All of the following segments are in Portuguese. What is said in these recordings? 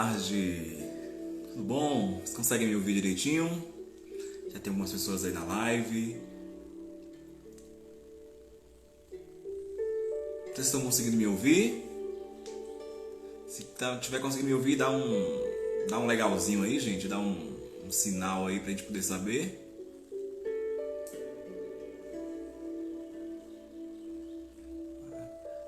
tarde, tudo bom? Vocês conseguem me ouvir direitinho? Já tem algumas pessoas aí na live. Vocês estão conseguindo me ouvir? Se tiver conseguindo me ouvir, dá um legalzinho aí, gente. Dá um sinal aí pra gente poder saber.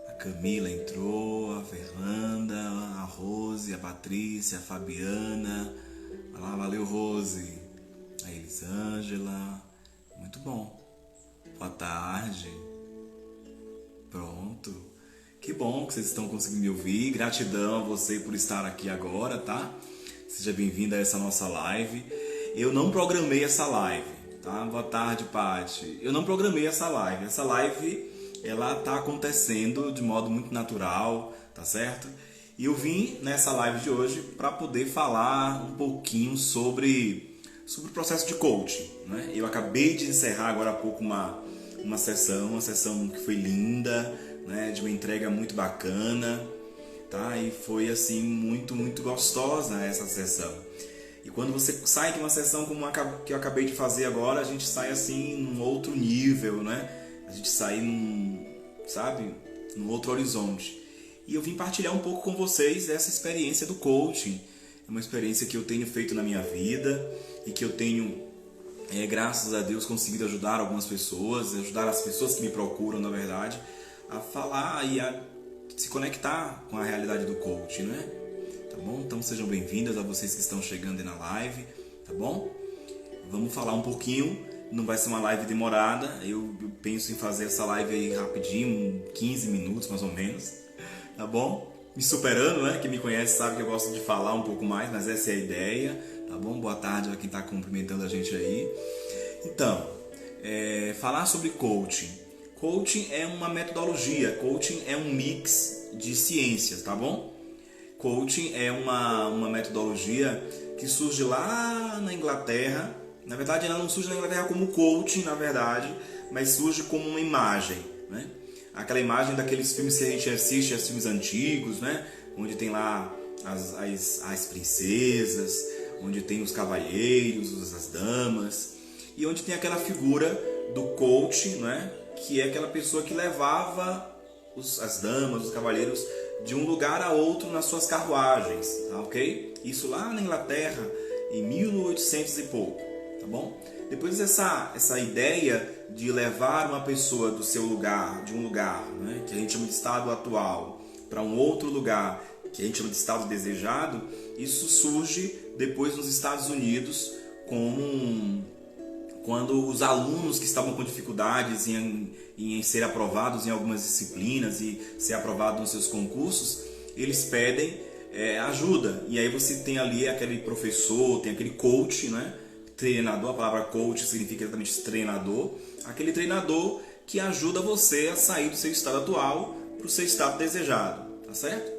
A Camila entrou, a Fernanda, a Rose, a Patrícia, a Fabiana. Valeu, Rose. A Elisângela. Muito bom. Boa tarde. Pronto. Que bom que vocês estão conseguindo me ouvir. Gratidão a você por estar aqui agora, tá? Seja bem-vindo a essa nossa live. Eu não programei essa live, tá? Boa tarde, Paty. Eu não programei essa live. Essa live, ela tá acontecendo de modo muito natural, tá certo? E eu vim nessa live de hoje para poder falar um pouquinho sobre o processo de coaching, né? Eu acabei de encerrar agora há pouco uma sessão que foi linda, né? De uma entrega muito bacana, tá? E foi assim muito gostosa essa sessão. E quando você sai de uma sessão como a que eu acabei de fazer agora, a gente sai assim num outro nível, né? A gente sai num outro horizonte. E eu vim partilhar um pouco com vocês essa experiência do coaching. É uma experiência que eu tenho feito na minha vida e que eu tenho, graças a Deus, conseguido ajudar algumas pessoas, ajudar as pessoas que me procuram, na verdade, a falar e a se conectar com a realidade do coaching, né? Tá bom? Então sejam bem-vindas a vocês que estão chegando aí na live, tá bom? Vamos falar um pouquinho, não vai ser uma live demorada, eu penso em fazer essa live aí rapidinho, 15 minutos mais ou menos, tá bom? Me superando, né? Quem me conhece sabe que eu gosto de falar um pouco mais, mas essa é a ideia, tá bom? Boa tarde a quem está cumprimentando a gente aí. Então, falar sobre coaching. Coaching é uma metodologia, coaching é um mix de ciências, tá bom? Coaching é uma metodologia que surge lá na Inglaterra. Na verdade, ela não surge na Inglaterra como coaching, na verdade, mas surge como uma imagem, né? Aquela imagem daqueles filmes que a gente assiste, os filmes antigos, né? Onde tem lá as princesas, onde tem os cavalheiros, as damas, e onde tem aquela figura do coach, né? Que é aquela pessoa que levava as damas, os cavalheiros, de um lugar a outro nas suas carruagens, tá, ok? Isso lá na Inglaterra, em 1800 e pouco, tá bom? Depois essa ideia de levar uma pessoa do seu lugar, de um lugar, né, que a gente chama de estado atual, para um outro lugar, que a gente chama de estado desejado, isso surge depois nos Estados Unidos, quando os alunos que estavam com dificuldades em ser aprovados em algumas disciplinas e ser aprovados nos seus concursos, eles pedem ajuda. E aí você tem ali aquele professor, tem aquele coach, né? Treinador, a palavra coach significa exatamente treinador, aquele treinador que ajuda você a sair do seu estado atual para o seu estado desejado, tá certo?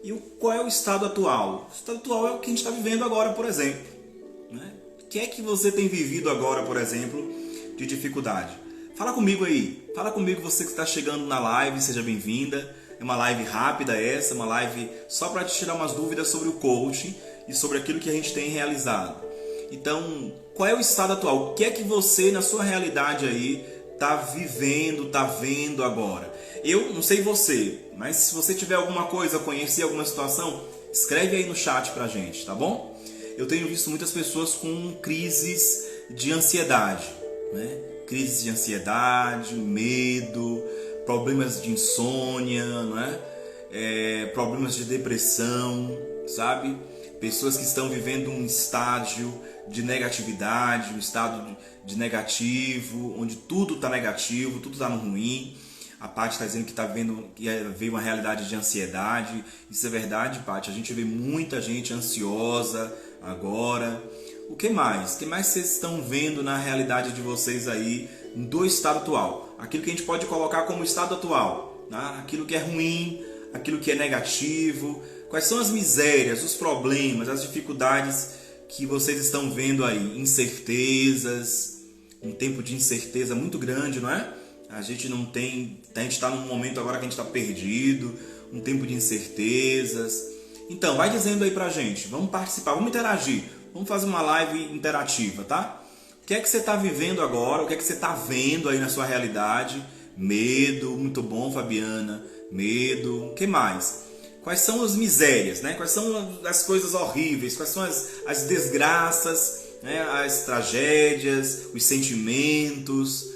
E qual é o estado atual? O estado atual é o que a gente está vivendo agora, por exemplo, né? O que é que você tem vivido agora, por exemplo, de dificuldade? Fala comigo aí, fala comigo, você que está chegando na live, seja bem-vinda. É uma live rápida essa, uma live só para te tirar umas dúvidas sobre o coaching e sobre aquilo que a gente tem realizado. Então, qual é o estado atual? O que é que você, na sua realidade aí, está vivendo, está vendo agora? Eu não sei você, mas se você tiver alguma coisa, conhecer alguma situação, escreve aí no chat pra gente, tá bom? Eu tenho visto muitas pessoas com crises de ansiedade, né? Crises de ansiedade, medo, problemas de insônia, não é? Problemas de depressão, sabe? Pessoas que estão vivendo um estágio de negatividade, um estado de negativo, onde tudo está negativo, tudo está no ruim. A Paty está dizendo que veio uma realidade de ansiedade. Isso é verdade, Paty. A gente vê muita gente ansiosa agora. O que mais? O que mais vocês estão vendo na realidade de vocês aí do estado atual? Aquilo que a gente pode colocar como estado atual, tá? Aquilo que é ruim, aquilo que é negativo. Quais são as misérias, os problemas, as dificuldades que vocês estão vendo aí? Incertezas, um tempo de incerteza muito grande, não é? A gente está num momento agora que a gente está perdido, um tempo de incertezas. Então, vai dizendo aí pra gente, vamos participar, vamos interagir, vamos fazer uma live interativa, tá? O que é que você está vivendo agora? O que é que você está vendo aí na sua realidade? Medo, muito bom, Fabiana. Medo, o que mais? Quais são as misérias, né? Quais são as coisas horríveis? Quais são as desgraças, né? As tragédias, os sentimentos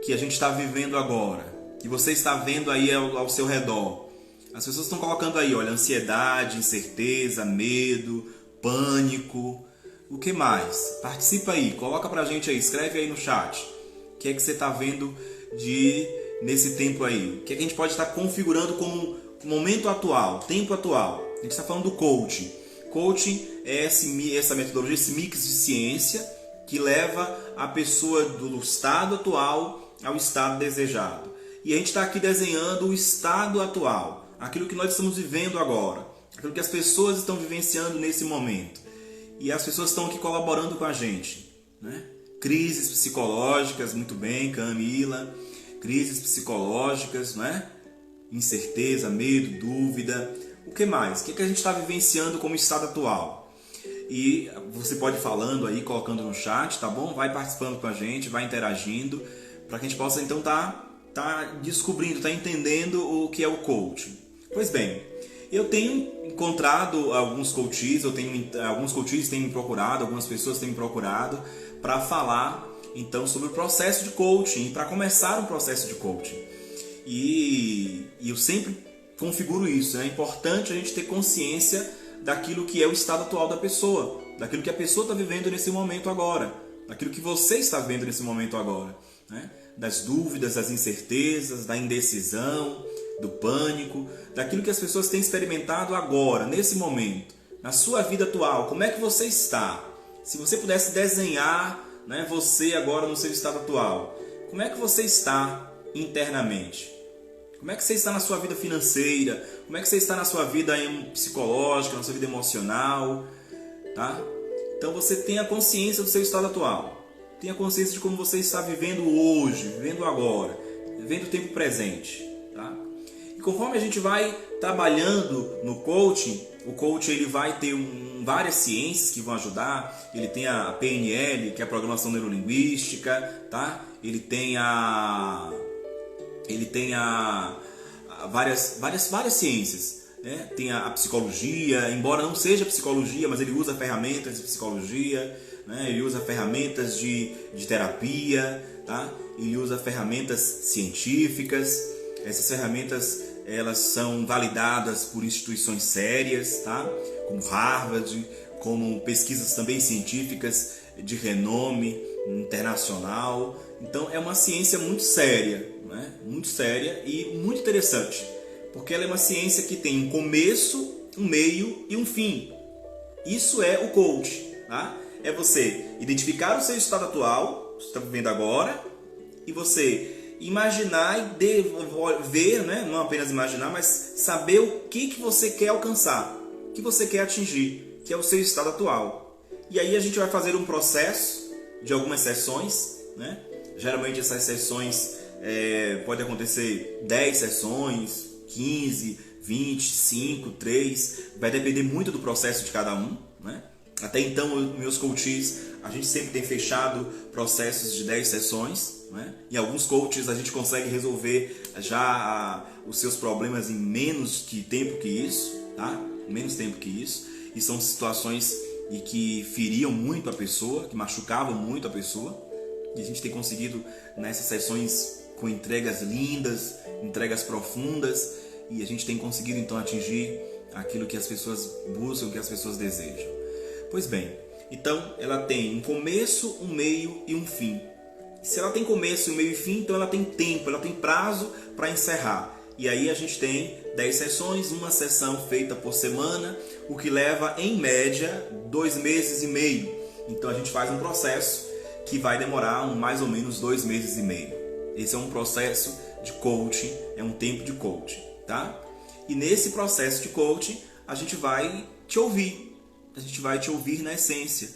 que a gente está vivendo agora? Que você está vendo aí ao seu redor? As pessoas estão colocando aí, olha, ansiedade, incerteza, medo, pânico. O que mais? Participa aí, coloca pra gente aí, escreve aí no chat. O que é que você está vendo nesse tempo aí? O que é que a gente pode estar configurando como momento atual, tempo atual? A gente está falando do coaching. Coaching é essa metodologia, esse mix de ciência que leva a pessoa do estado atual ao estado desejado. E a gente está aqui desenhando o estado atual, aquilo que nós estamos vivendo agora, aquilo que as pessoas estão vivenciando nesse momento. E as pessoas estão aqui colaborando com a gente, né? Crises psicológicas, muito bem, Camila. Crises psicológicas, né? Incerteza, medo, dúvida. O que mais? O que a gente está vivenciando como estado atual? E você pode ir falando aí, colocando no chat, tá bom? Vai participando com a gente, vai interagindo, para que a gente possa então tá descobrindo, tá entendendo o que é o coaching. Pois bem, eu tenho encontrado alguns coaches, alguns coaches têm me procurado, algumas pessoas têm me procurado para falar então sobre o processo de coaching, para começar um processo de coaching. E eu sempre configuro isso, né? É importante a gente ter consciência daquilo que é o estado atual da pessoa, daquilo que a pessoa está vivendo nesse momento agora, daquilo que você está vivendo nesse momento agora, né? Das dúvidas, das incertezas, da indecisão, do pânico, daquilo que as pessoas têm experimentado agora, nesse momento, na sua vida atual. Como é que você está? Se você pudesse desenhar, né, você agora no seu estado atual, como é que você está internamente? Como é que você está na sua vida financeira? Como é que você está na sua vida psicológica, na sua vida emocional? Tá? Então você tenha consciência do seu estado atual. Tenha consciência de como você está vivendo hoje, vivendo agora, vivendo o tempo presente. Tá? E conforme a gente vai trabalhando no coaching, o coaching ele vai ter várias ciências que vão ajudar. Ele tem a PNL, que é a programação neurolinguística, tá? Ele tem várias ciências, né? Tem a psicologia, embora não seja psicologia, mas ele usa ferramentas de psicologia, né? Ele usa ferramentas de terapia, tá? Ele usa ferramentas científicas. Essas ferramentas elas são validadas por instituições sérias, tá? Como Harvard, como pesquisas também científicas de renome internacional. Então é uma ciência muito séria, né? Muito séria e muito interessante, porque ela é uma ciência que tem um começo, um meio e um fim. Isso é o coaching, tá? É você identificar o seu estado atual, você está vivendo agora, e você imaginar e ver, né? Não apenas imaginar, mas saber o que você quer alcançar, o que você quer atingir, que é o seu estado atual. E aí a gente vai fazer um processo de algumas sessões, né? Geralmente essas sessões pode acontecer 10 sessões, 15, 20, 5, 3, vai depender muito do processo de cada um, né? Até então, meus coaches, a gente sempre tem fechado processos de 10 sessões, né? E alguns coaches a gente consegue resolver já os seus problemas em menos tempo que isso, tá? Menos tempo que isso. E são situações que feriam muito a pessoa, que machucavam muito a pessoa. E a gente tem conseguido nessas sessões com entregas lindas, entregas profundas, e a gente tem conseguido então atingir aquilo que as pessoas buscam, que as pessoas desejam. Pois bem, então ela tem um começo, um meio e um fim. Se ela tem começo, um meio e fim, então ela tem tempo, ela tem prazo para encerrar. E aí a gente tem 10 sessões, uma sessão feita por semana, o que leva em média 2 meses e meio. Então a gente faz um processo que vai demorar mais ou menos 2 meses e meio. Esse é um processo de coaching, é um tempo de coaching, tá? E nesse processo de coaching a gente vai te ouvir. A gente vai te ouvir na essência,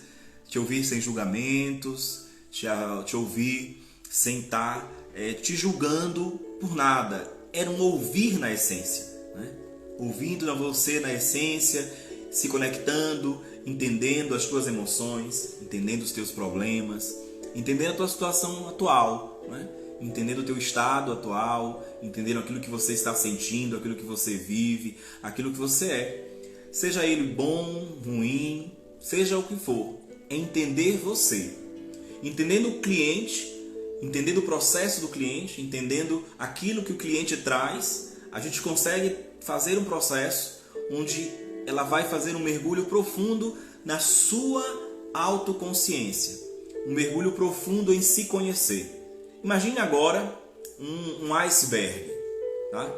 te ouvir sem julgamentos, te ouvir sem estar te julgando por nada. Era um ouvir na essência, né? Ouvindo a você na essência se conectando, entendendo as tuas emoções, entendendo os teus problemas, entendendo a tua situação atual, né? Entendendo o teu estado atual, entendendo aquilo que você está sentindo, aquilo que você vive, aquilo que você é. Seja ele bom, ruim, seja o que for. É entender você. Entendendo o cliente, entendendo o processo do cliente, entendendo aquilo que o cliente traz, a gente consegue fazer um processo onde ela vai fazer um mergulho profundo na sua autoconsciência. Um mergulho profundo em se conhecer. Imagine agora um iceberg. Tá?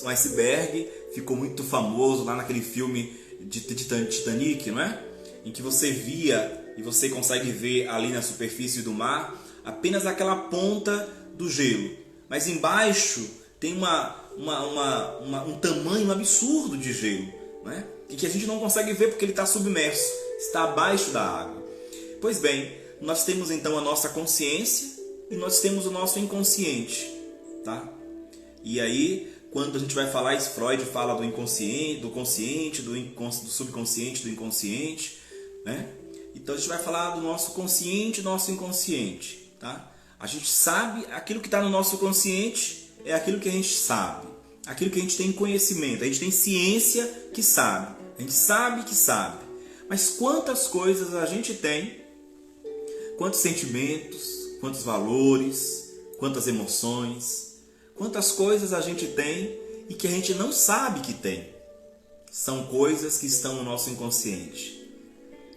Um iceberg ficou muito famoso lá naquele filme de Titanic, não é? Em que você via e você consegue ver ali na superfície do mar apenas aquela ponta do gelo. Mas embaixo tem um tamanho absurdo de gelo, né? E que a gente não consegue ver porque ele está submerso, está abaixo da água. Pois bem, nós temos então a nossa consciência e nós temos o nosso inconsciente, tá? E aí, quando a gente vai falar, Freud fala do inconsciente, do consciente, do subconsciente, do inconsciente, né? Então a gente vai falar do nosso consciente e nosso inconsciente, tá? A gente sabe, aquilo que está no nosso consciente é aquilo que a gente sabe, aquilo que a gente tem conhecimento, a gente tem ciência que sabe, a gente sabe que sabe. Mas quantas coisas a gente tem, quantos sentimentos, quantos valores, quantas emoções, quantas coisas a gente tem e que a gente não sabe que tem. São coisas que estão no nosso inconsciente.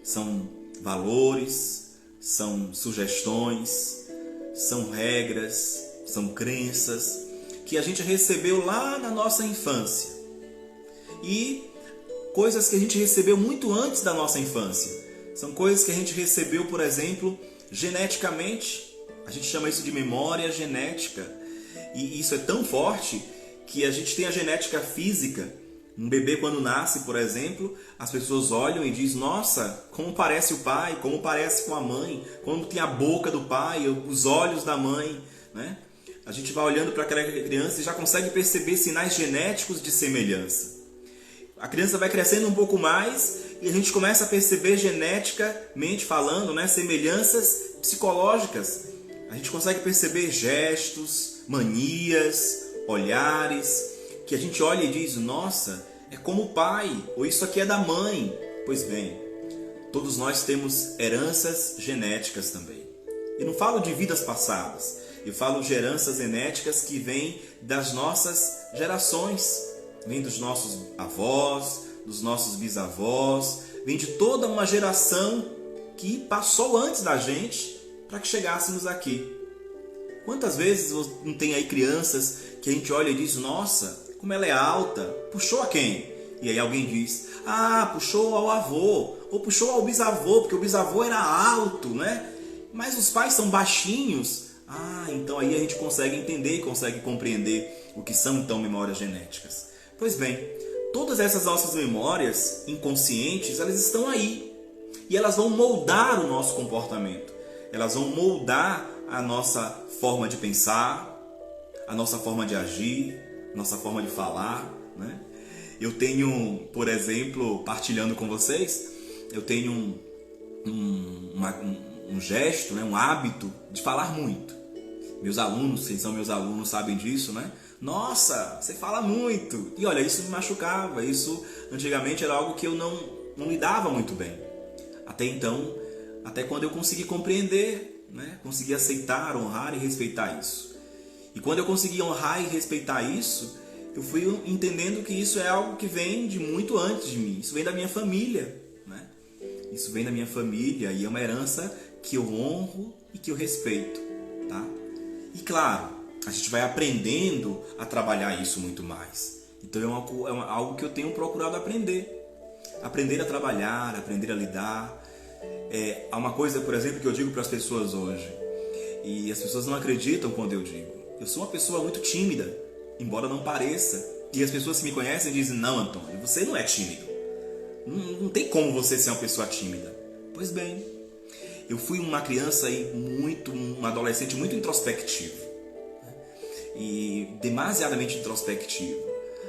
São valores, são sugestões, são regras, são crenças que a gente recebeu lá na nossa infância. E coisas que a gente recebeu muito antes da nossa infância. São coisas que a gente recebeu, por exemplo, geneticamente. A gente chama isso de memória genética. E isso é tão forte que a gente tem a genética física. Um bebê quando nasce, por exemplo, as pessoas olham e dizem: nossa, como parece o pai, como parece com a mãe, como tem a boca do pai, os olhos da mãe, né? A gente vai olhando para aquela criança e já consegue perceber sinais genéticos de semelhança. A criança vai crescendo um pouco mais e a gente começa a perceber geneticamente falando, né, semelhanças psicológicas. A gente consegue perceber gestos, manias, olhares, que a gente olha e diz: nossa, é como o pai, ou isso aqui é da mãe. Pois bem, todos nós temos heranças genéticas também. E não falo de vidas passadas, eu falo de heranças genéticas que vêm das nossas gerações, vêm dos nossos avós, dos nossos bisavós, vem de toda uma geração que passou antes da gente para que chegássemos aqui. Quantas vezes não tem aí crianças que a gente olha e diz: nossa, como ela é alta, puxou a quem? E aí alguém diz: ah, puxou ao avô, ou puxou ao bisavô, porque o bisavô era alto, né? Mas os pais são baixinhos. Ah, então aí a gente consegue entender e consegue compreender o que são então memórias genéticas. Pois bem, todas essas nossas memórias inconscientes, elas estão aí. E elas vão moldar o nosso comportamento. Elas vão moldar a nossa forma de pensar, a nossa forma de agir, a nossa forma de falar, né? Eu tenho, por exemplo, partilhando com vocês, eu tenho um gesto, né, um hábito de falar muito. Meus alunos, quem são meus alunos sabem disso, né? Nossa, você fala muito! E olha, isso me machucava, isso antigamente era algo que eu não lidava muito bem. Até então, até quando eu consegui compreender, né? Consegui aceitar, honrar e respeitar isso. E quando eu consegui honrar e respeitar isso, eu fui entendendo que isso é algo que vem de muito antes de mim. Isso vem da minha família, né? Isso vem da minha família e é uma herança que eu honro e que eu respeito, tá? E claro, a gente vai aprendendo a trabalhar isso muito mais. Então é algo que eu tenho procurado aprender. Aprender a trabalhar, aprender a lidar. Há uma coisa, por exemplo, que eu digo para as pessoas hoje. E as pessoas não acreditam quando eu digo. Eu sou uma pessoa muito tímida, embora não pareça. E as pessoas que me conhecem dizem: não, Antônio, você não é tímido. Não tem como você ser uma pessoa tímida. Pois bem, eu fui uma criança e uma adolescente muito introspectiva. E demasiadamente introspectivo.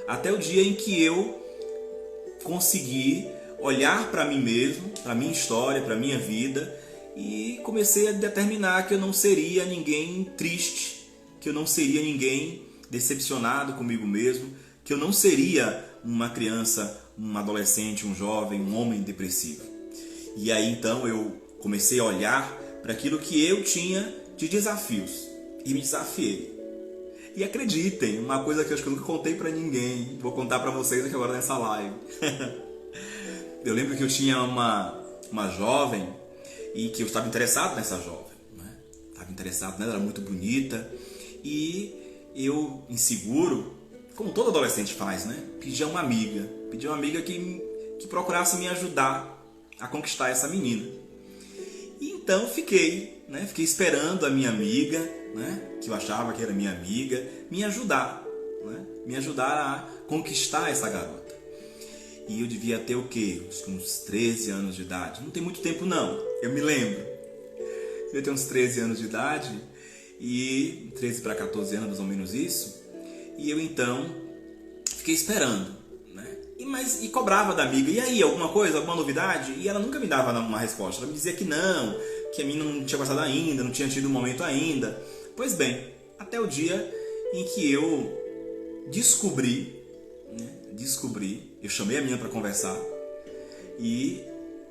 Até o dia em que eu consegui olhar para mim mesmo, para minha história, para minha vida, e comecei a determinar que eu não seria ninguém triste, que eu não seria ninguém decepcionado comigo mesmo, que eu não seria uma criança, um adolescente, um jovem, um homem depressivo. E aí então eu comecei a olhar para aquilo que eu tinha de desafios e me desafiei. E acreditem, uma coisa que eu acho que eu nunca contei para ninguém, vou contar para vocês aqui agora nessa live. Eu lembro que eu tinha uma jovem e que eu estava interessado nessa jovem, né? Estava interessado nela, era muito bonita, e eu, inseguro, como todo adolescente faz, né? Pedi uma amiga que procurasse me ajudar a conquistar essa menina. E então fiquei esperando a minha amiga, né? Que eu achava que era minha amiga, me ajudar, né? Me ajudar a conquistar essa garota. E eu devia ter o quê? Uns 13 anos de idade. Não tem muito tempo não, eu me lembro. Eu devia ter uns 13 anos de idade, e 13 para 14 anos, mais ou menos isso. E eu então fiquei esperando, né? E cobrava da amiga, e aí, alguma coisa, alguma novidade? E ela nunca me dava uma resposta, ela me dizia que não, que a mim não tinha passado ainda, não tinha tido um momento ainda. Pois bem, até o dia em que eu descobri, eu chamei a menina para conversar e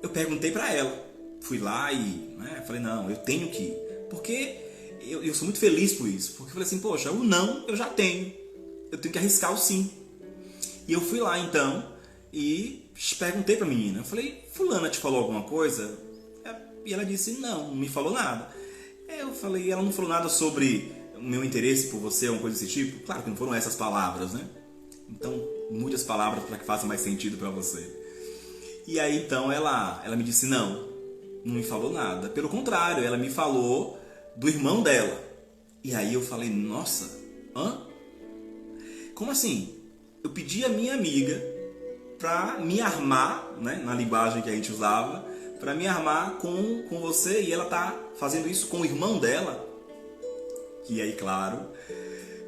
eu perguntei para ela. Fui lá e falei, não, eu tenho que ir. Porque eu sou muito feliz por isso. Porque eu falei assim, poxa, o não eu já tenho. Eu tenho que arriscar o sim. E eu fui lá então e perguntei para a menina. Eu falei, fulana te falou alguma coisa? E ela disse, não me falou nada. Eu falei, ela não falou nada sobre o meu interesse por você, uma coisa desse tipo? Claro que não foram essas palavras, né? Então, mude as palavras para que faça mais sentido para você. E aí, então, ela me disse, não me falou nada. Pelo contrário, ela me falou do irmão dela. E aí eu falei, nossa, como assim? Eu pedi a minha amiga para me armar, né, na linguagem que a gente usava, para me armar com você, e ela tá fazendo isso com o irmão dela. E aí, claro,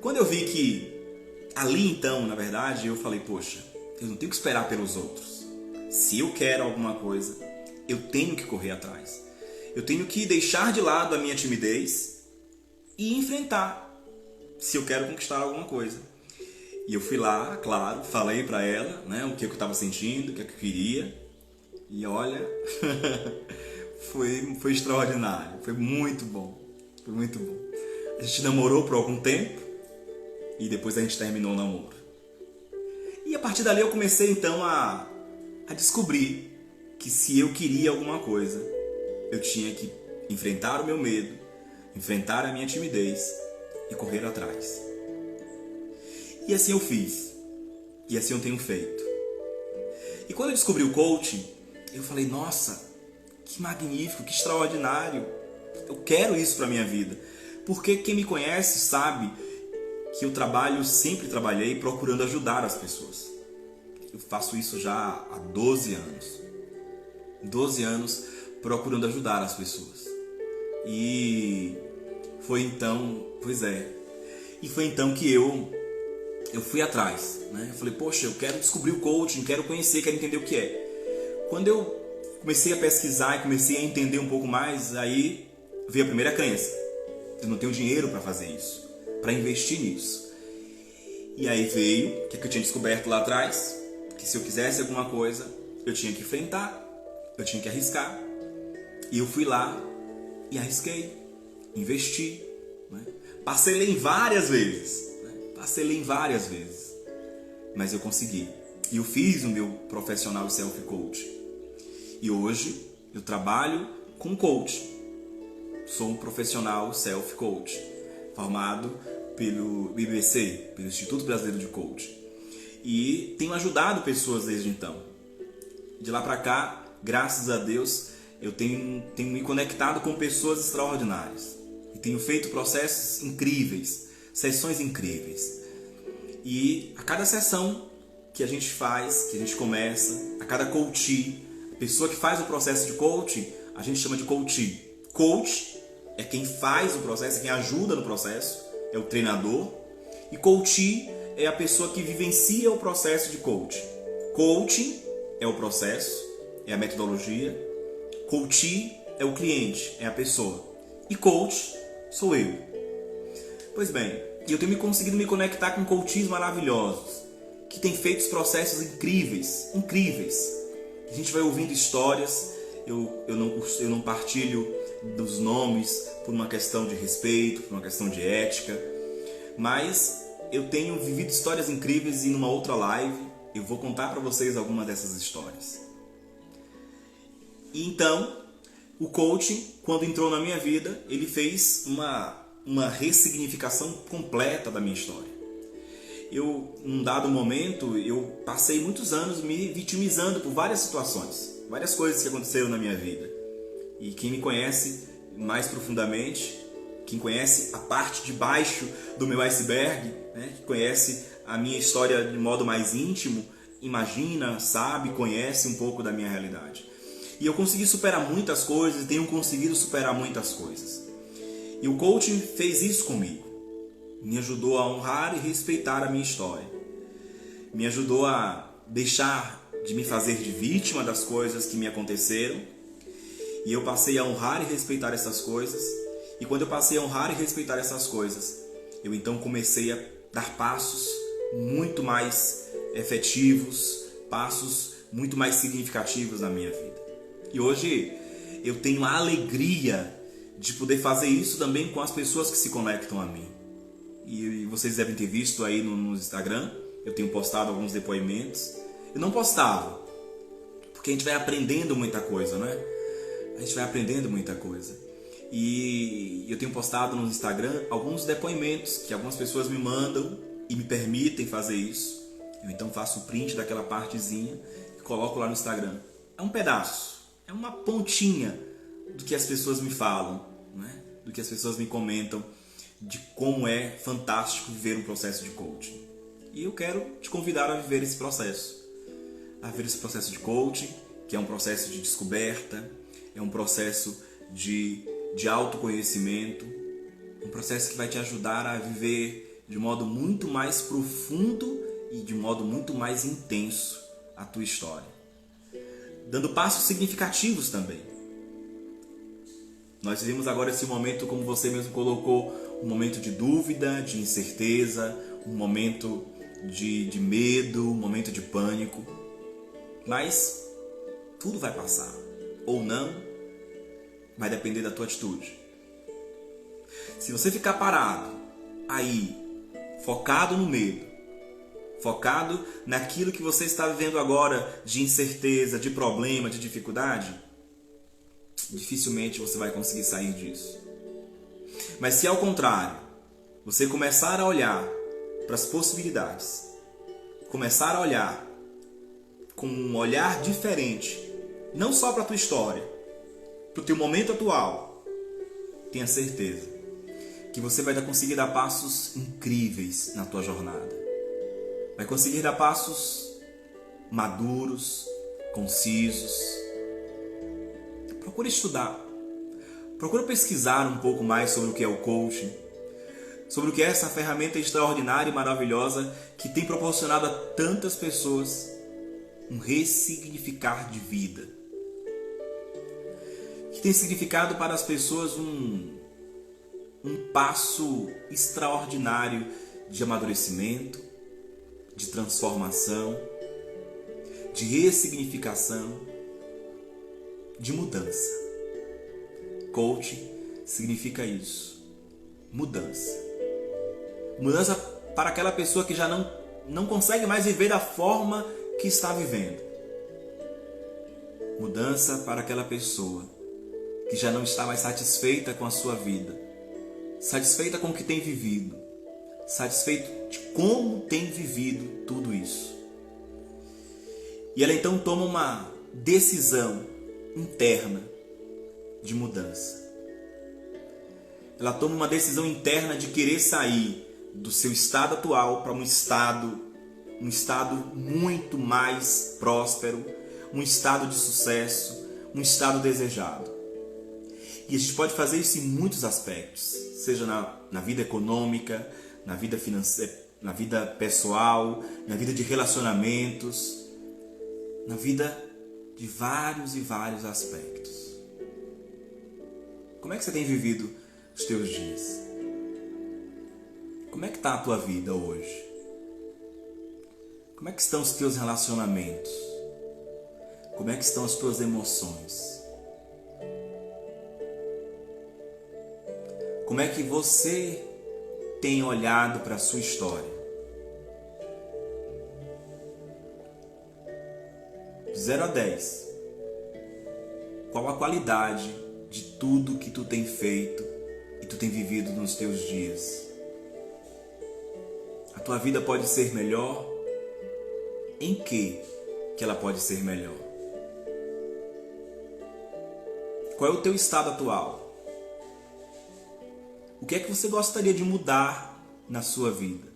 quando eu vi que ali então, na verdade, eu falei, poxa, eu não tenho que esperar pelos outros. Se eu quero alguma coisa, eu tenho que correr atrás. Eu tenho que deixar de lado a minha timidez e enfrentar, se eu quero conquistar alguma coisa. E eu fui lá, claro, falei pra ela, né, o que eu estava sentindo, o que eu queria. E olha, foi extraordinário, foi muito bom. A gente namorou por algum tempo e depois a gente terminou o namoro. E a partir dali eu comecei então a descobrir que se eu queria alguma coisa, eu tinha que enfrentar o meu medo, enfrentar a minha timidez e correr atrás. E assim eu fiz. E assim eu tenho feito. E quando eu descobri o coaching, eu falei, nossa, que magnífico, que extraordinário. Eu quero isso para minha vida. Porque quem me conhece sabe que eu sempre trabalhei procurando ajudar as pessoas. Eu faço isso já há 12 anos. 12 anos procurando ajudar as pessoas. E foi então, que eu fui atrás, né? Eu falei, poxa, eu quero descobrir o coaching, quero conhecer, quero entender o que é. Quando eu comecei a pesquisar e comecei a entender um pouco mais, aí veio a primeira crença. Eu não tenho dinheiro para fazer isso, para investir nisso. E aí veio o que eu tinha descoberto lá atrás, que se eu quisesse alguma coisa, eu tinha que enfrentar, eu tinha que arriscar. E eu fui lá e arrisquei, investi, né? Parcelei várias vezes, mas eu consegui. E eu fiz o meu profissional self-coach. E hoje eu trabalho com coach. Sou um profissional self-coach, formado pelo IBC, pelo Instituto Brasileiro de Coaching. E tenho ajudado pessoas desde então. De lá para cá, graças a Deus, eu tenho me conectado com pessoas extraordinárias. E tenho feito processos incríveis, sessões incríveis. E a cada sessão que a gente faz, que a gente começa, a cada coachee, a pessoa que faz o processo de coaching, a gente chama de coachee. Coach é quem faz o processo, é quem ajuda no processo, é o treinador. E coachee é a pessoa que vivencia o processo de coaching. Coaching é o processo, é a metodologia, coach é o cliente, é a pessoa, e coach sou eu. Pois bem, eu tenho conseguido me conectar com coaches maravilhosos, que têm feito processos incríveis. A gente vai ouvindo histórias, eu não partilho dos nomes por uma questão de respeito, por uma questão de ética, mas eu tenho vivido histórias incríveis e numa outra live eu vou contar para vocês algumas dessas histórias. E então, o coaching, quando entrou na minha vida, ele fez uma ressignificação completa da minha história. Num dado momento, eu passei muitos anos me vitimizando por várias situações, várias coisas que aconteceram na minha vida. E quem me conhece mais profundamente, quem conhece a parte de baixo do meu iceberg, né, que conhece a minha história de modo mais íntimo, imagina, sabe, conhece um pouco da minha realidade. E eu consegui superar muitas coisas, tenho conseguido superar muitas coisas. E o coaching fez isso comigo. Me ajudou a honrar e respeitar a minha história. Me ajudou a deixar de me fazer de vítima das coisas que me aconteceram. E eu passei a honrar e respeitar essas coisas. E quando eu passei a honrar e respeitar essas coisas, eu então comecei a dar passos muito mais efetivos, passos muito mais significativos na minha vida. E hoje eu tenho a alegria de poder fazer isso também com as pessoas que se conectam a mim. E vocês devem ter visto aí no Instagram, eu tenho postado alguns depoimentos. Eu não postava, porque a gente vai aprendendo muita coisa, né? A gente vai aprendendo muita coisa. E eu tenho postado no Instagram alguns depoimentos que algumas pessoas me mandam e me permitem fazer isso. Eu então faço o print daquela partezinha e coloco lá no Instagram. É um pedaço, é uma pontinha do que as pessoas me falam, né? Do que as pessoas me comentam, de como é fantástico viver um processo de coaching. E eu quero te convidar a viver esse processo. A viver esse processo de coaching, que é um processo de descoberta, é um processo de autoconhecimento, um processo que vai te ajudar a viver de modo muito mais profundo e de modo muito mais intenso a tua história. Dando passos significativos também. Nós vivemos agora esse momento, como você mesmo colocou, um momento de dúvida, de incerteza, um momento de medo, um momento de pânico. Mas tudo vai passar. Ou não, vai depender da tua atitude. Se você ficar parado aí, focado no medo, focado naquilo que você está vivendo agora de incerteza, de problema, de dificuldade, dificilmente você vai conseguir sair disso. Mas se ao contrário, você começar a olhar para as possibilidades, começar a olhar com um olhar diferente, não só para a tua história, para o teu momento atual, tenha certeza que você vai conseguir dar passos incríveis na tua jornada. Vai conseguir dar passos maduros, concisos. Procura estudar. Procura pesquisar um pouco mais sobre o que é o coaching, sobre o que é essa ferramenta extraordinária e maravilhosa que tem proporcionado a tantas pessoas um ressignificar de vida. Que tem significado para as pessoas um passo extraordinário de amadurecimento, de transformação, de ressignificação, de mudança. Coaching significa isso, mudança. Mudança para aquela pessoa que já não consegue mais viver da forma que está vivendo. Mudança para aquela pessoa que já não está mais satisfeita com a sua vida, satisfeita com o que tem vivido, satisfeito de como tem vivido tudo isso. E ela então toma uma decisão interna de mudança. Ela toma uma decisão interna de querer sair do seu estado atual para um estado muito mais próspero, um estado de sucesso, um estado desejado. E a gente pode fazer isso em muitos aspectos, seja na vida econômica, na vida financeira, na vida pessoal, na vida de relacionamentos, na vida de vários e vários aspectos. Como é que você tem vivido os teus dias? Como é que está a tua vida hoje? Como é que estão os teus relacionamentos? Como é que estão as tuas emoções? Como é que você tem olhado para a sua história? De 0 a 10. Qual a qualidade de tudo que tu tem feito e tu tem vivido nos teus dias? A tua vida pode ser melhor? Em que ela pode ser melhor? Qual é o teu estado atual? O que é que você gostaria de mudar na sua vida?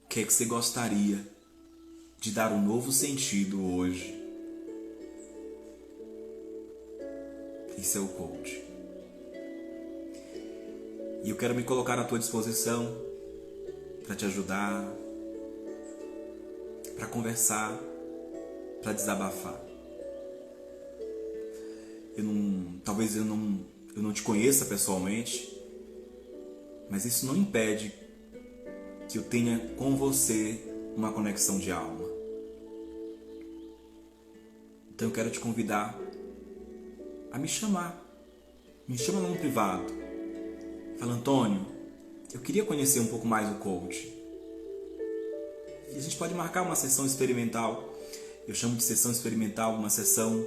O que é que você gostaria de dar um novo sentido hoje? Isso é o coach. E eu quero me colocar à tua disposição para te ajudar, para conversar, para desabafar. Talvez eu não te conheça pessoalmente, mas isso não impede que eu tenha com você uma conexão de alma. Então eu quero te convidar a me chamar. Me chama no privado. Fala: Antônio, eu queria conhecer um pouco mais o coach. E a gente pode marcar uma sessão experimental. Eu chamo de sessão experimental uma sessão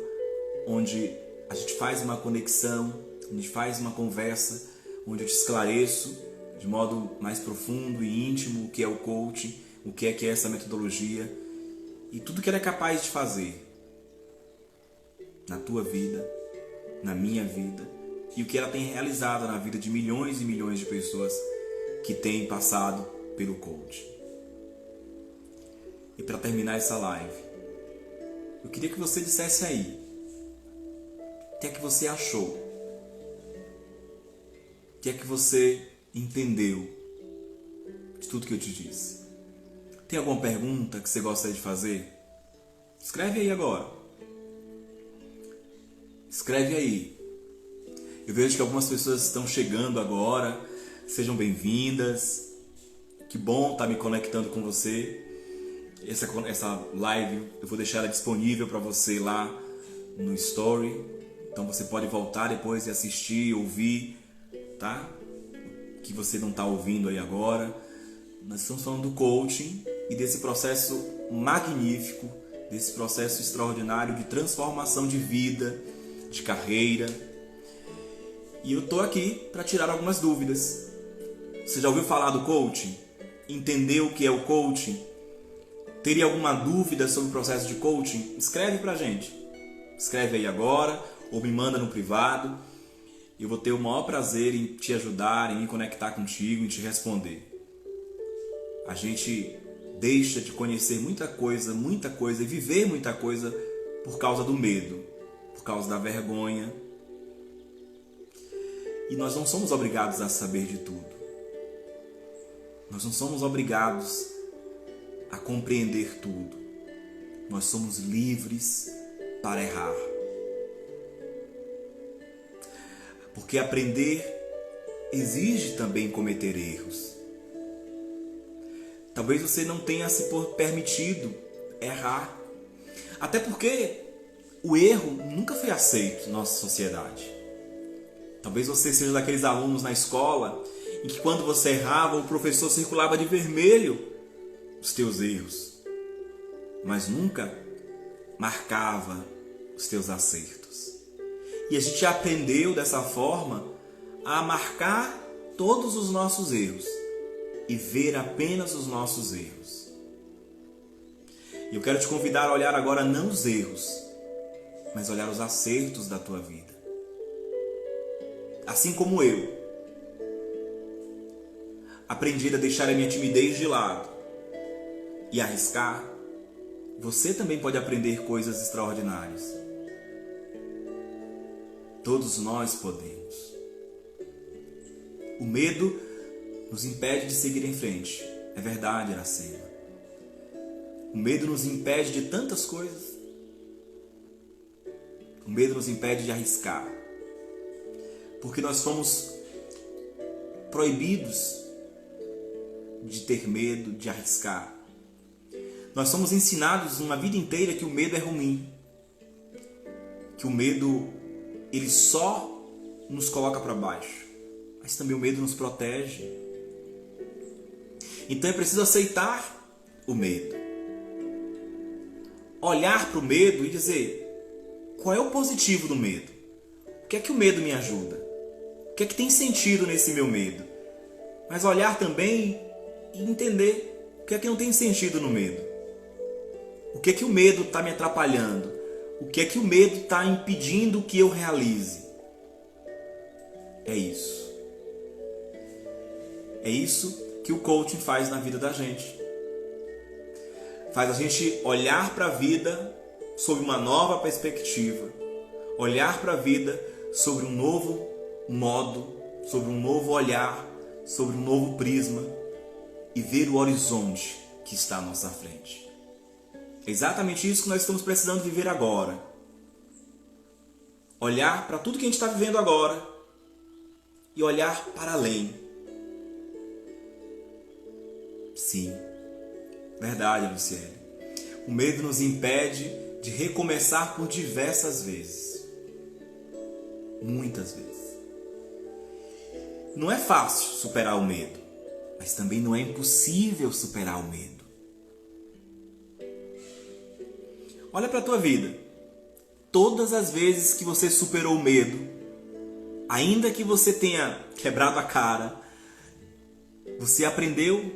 onde a gente faz uma conexão, a gente faz uma conversa, onde eu te esclareço de modo mais profundo e íntimo o que é o coaching, o que é essa metodologia e tudo que ela é capaz de fazer na tua vida, na minha vida, e o que ela tem realizado na vida de milhões e milhões de pessoas que têm passado pelo coaching. E para terminar essa live, eu queria que você dissesse aí, o que é que você achou? O que é que você entendeu de tudo que eu te disse? Tem alguma pergunta que você gostaria de fazer? Escreve aí agora. Escreve aí. Eu vejo que algumas pessoas estão chegando agora. Sejam bem-vindas. Que bom estar me conectando com você. Essa live eu vou deixar ela disponível para você lá no Story. Então você pode voltar depois e assistir, ouvir, tá? O que você não está ouvindo aí agora. Nós estamos falando do coaching e desse processo magnífico, desse processo extraordinário de transformação de vida, de carreira. E eu estou aqui para tirar algumas dúvidas. Você já ouviu falar do coaching? Entendeu o que é o coaching? Teria alguma dúvida sobre o processo de coaching? Escreve pra gente. Escreve aí agora ou me manda no privado. Eu vou ter o maior prazer em te ajudar, em me conectar contigo, em te responder. A gente deixa de conhecer muita coisa e viver muita coisa por causa do medo, por causa da vergonha. E nós não somos obrigados a saber de tudo. Nós não somos obrigados a compreender tudo. Nós somos livres para errar. Porque aprender exige também cometer erros. Talvez você não tenha se permitido errar. Até porque o erro nunca foi aceito na nossa sociedade. Talvez você seja daqueles alunos na escola em que quando você errava, o professor circulava de vermelho os teus erros, mas nunca marcava os teus acertos. E a gente aprendeu dessa forma a marcar todos os nossos erros e ver apenas os nossos erros. E eu quero te convidar a olhar agora não os erros, mas olhar os acertos da tua vida. Assim como eu aprendi a deixar a minha timidez de lado e arriscar, você também pode aprender coisas extraordinárias. Todos nós podemos. O medo nos impede de seguir em frente. É verdade, Iracema. O medo nos impede de tantas coisas. O medo nos impede de arriscar. Porque nós fomos proibidos de ter medo, de arriscar. Nós somos ensinados uma vida inteira que o medo é ruim. Que o medo, ele só nos coloca para baixo. Mas também o medo nos protege. Então é preciso aceitar o medo. Olhar para o medo e dizer: qual é o positivo do medo? O que é que o medo me ajuda? O que é que tem sentido nesse meu medo? Mas olhar também e entender o que é que não tem sentido no medo. O que é que o medo está me atrapalhando? O que é que o medo está impedindo que eu realize? É isso. É isso que o coaching faz na vida da gente. Faz a gente olhar para a vida sob uma nova perspectiva. Olhar para a vida sobre um novo modo, sobre um novo olhar, sobre um novo prisma e ver o horizonte que está à nossa frente. É exatamente isso que nós estamos precisando viver agora. Olhar para tudo que a gente está vivendo agora e olhar para além. Sim, verdade, Luciene. O medo nos impede de recomeçar por diversas vezes. Muitas vezes. Não é fácil superar o medo, mas também não é impossível superar o medo. Olha para a tua vida. Todas as vezes que você superou o medo, ainda que você tenha quebrado a cara, você aprendeu,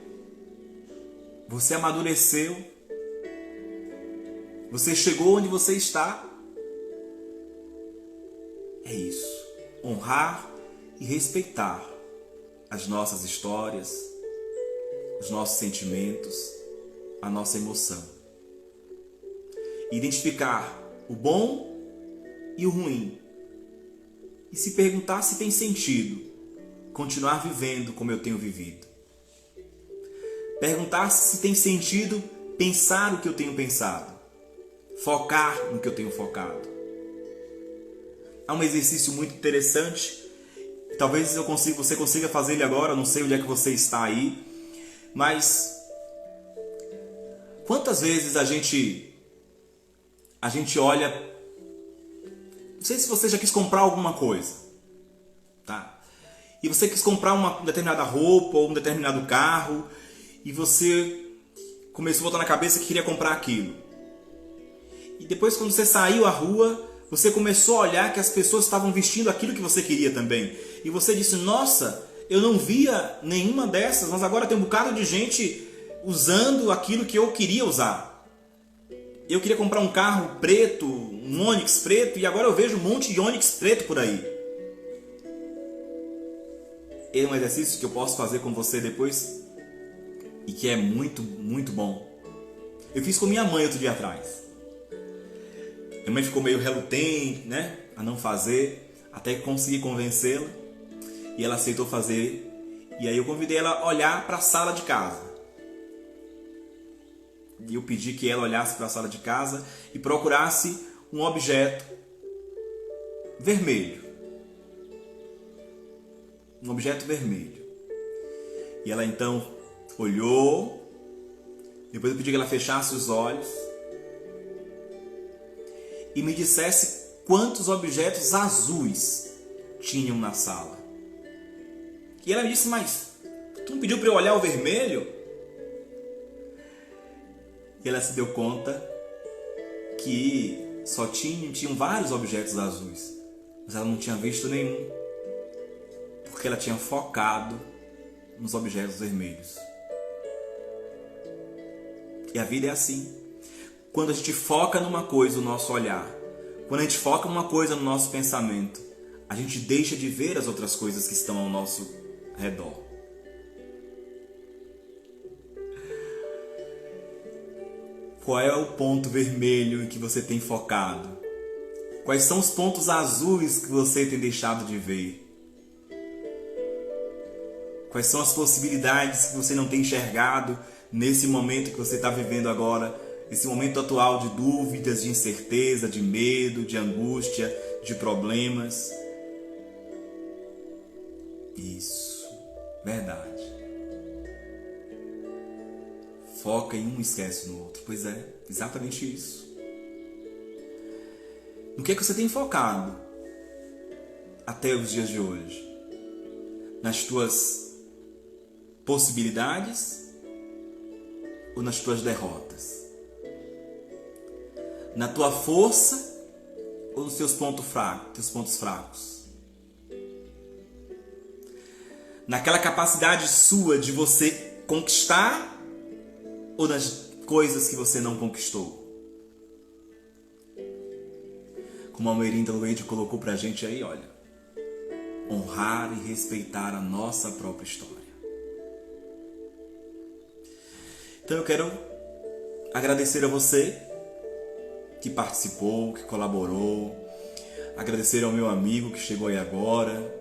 você amadureceu, você chegou onde você está. É isso. Honrar e respeitar as nossas histórias, os nossos sentimentos, a nossa emoção. Identificar o bom e o ruim. E se perguntar se tem sentido continuar vivendo como eu tenho vivido. Perguntar se tem sentido pensar o que eu tenho pensado. Focar no que eu tenho focado. Há um exercício muito interessante. Talvez você consiga fazer ele agora. Não sei onde é que você está aí. Mas quantas vezes a gente olha... Não sei se você já quis comprar alguma coisa. Tá? E você quis comprar uma determinada roupa ou um determinado carro. E você começou a botar na cabeça que queria comprar aquilo. E depois, quando você saiu à rua, você começou a olhar que as pessoas estavam vestindo aquilo que você queria também. E você disse: nossa, eu não via nenhuma dessas, mas agora tem um bocado de gente usando aquilo que eu queria usar. Eu queria comprar um carro preto, um Onix preto, e agora eu vejo um monte de Onix preto por aí. É um exercício que eu posso fazer com você depois e que é muito, muito bom. Eu fiz com minha mãe outro dia atrás. Minha mãe ficou meio relutante, né, a não fazer, até que consegui convencê-la e ela aceitou fazer. E aí eu convidei ela a olhar para a sala de casa. E eu pedi que ela olhasse para a sala de casa e procurasse um objeto vermelho. Um objeto vermelho. E ela então olhou. Depois eu pedi que ela fechasse os olhos e me dissesse quantos objetos azuis tinham na sala. E ela me disse: mas tu não pediu para eu olhar o vermelho? E ela se deu conta que só tinham vários objetos azuis, mas ela não tinha visto nenhum, porque ela tinha focado nos objetos vermelhos. E a vida é assim. Quando a gente foca numa coisa, o nosso olhar, quando a gente foca numa coisa no nosso pensamento, a gente deixa de ver as outras coisas que estão ao nosso redor. Qual é o ponto vermelho em que você tem focado? Quais são os pontos azuis que você tem deixado de ver? Quais são as possibilidades que você não tem enxergado nesse momento que você está vivendo agora esse momento atual de dúvidas, de incerteza, de medo, de angústia, de problemas. Isso, verdade. Foca em um e esquece no outro. Pois é, exatamente isso. No que é que você tem focado até os dias de hoje? Nas tuas possibilidades ou nas tuas derrotas? Na tua força ou nos teus pontos fracos? Naquela capacidade sua de você conquistar ou nas coisas que você não conquistou? Como a Merinda Luede colocou pra gente aí, olha, honrar e respeitar a nossa própria história. Então eu quero agradecer a você que participou, que colaborou, agradecer ao meu amigo que chegou aí agora,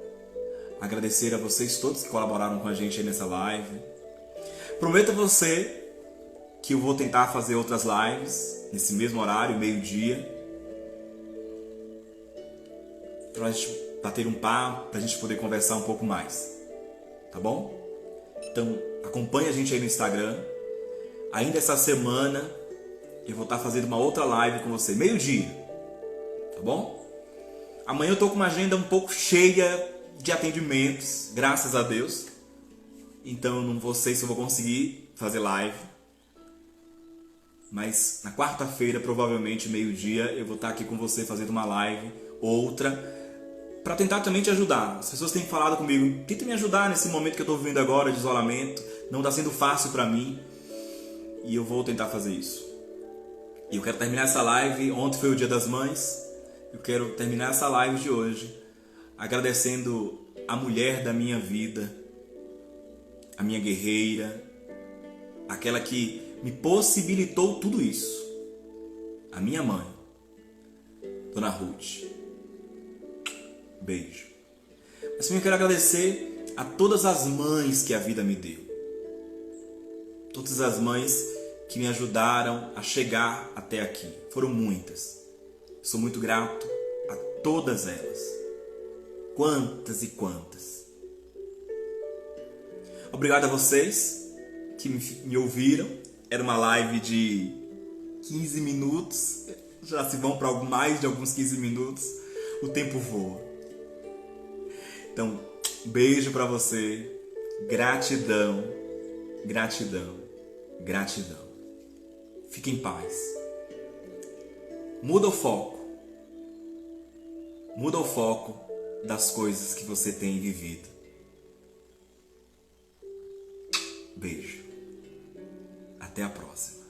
agradecer a vocês todos que colaboraram com a gente aí nessa live. Prometo a você que eu vou tentar fazer outras lives nesse mesmo horário, meio-dia, para a gente bater um papo, para a gente poder conversar um pouco mais, tá bom? Então acompanhe a gente aí no Instagram. Ainda essa semana eu vou estar fazendo uma outra live com você, meio-dia, tá bom? Amanhã eu tô com uma agenda um pouco cheia de atendimentos, graças a Deus. Então eu não sei se eu vou conseguir fazer live. Mas na quarta-feira, provavelmente meio-dia, eu vou estar aqui com você fazendo uma live, outra, para tentar também te ajudar. As pessoas têm falado comigo, tenta me ajudar nesse momento que eu estou vivendo agora de isolamento, não está sendo fácil para mim, e eu vou tentar fazer isso. E eu quero terminar essa live, ontem foi o Dia das Mães, eu quero terminar essa live de hoje agradecendo a mulher da minha vida, a minha guerreira, aquela que me possibilitou tudo isso, a minha mãe, Dona Ruth. Beijo. Mas também eu quero agradecer a todas as mães que a vida me deu. Todas as mães que me ajudaram a chegar até aqui. Foram muitas. Sou muito grato a todas elas. Quantas e quantas. Obrigado a vocês que me ouviram. Era uma live de 15 minutos. Já se vão para mais de alguns 15 minutos. O tempo voa. Então, beijo para você. Gratidão, gratidão, gratidão. Fique em paz. Muda o foco. Muda o foco das coisas que você tem vivido. Beijo. Até a próxima.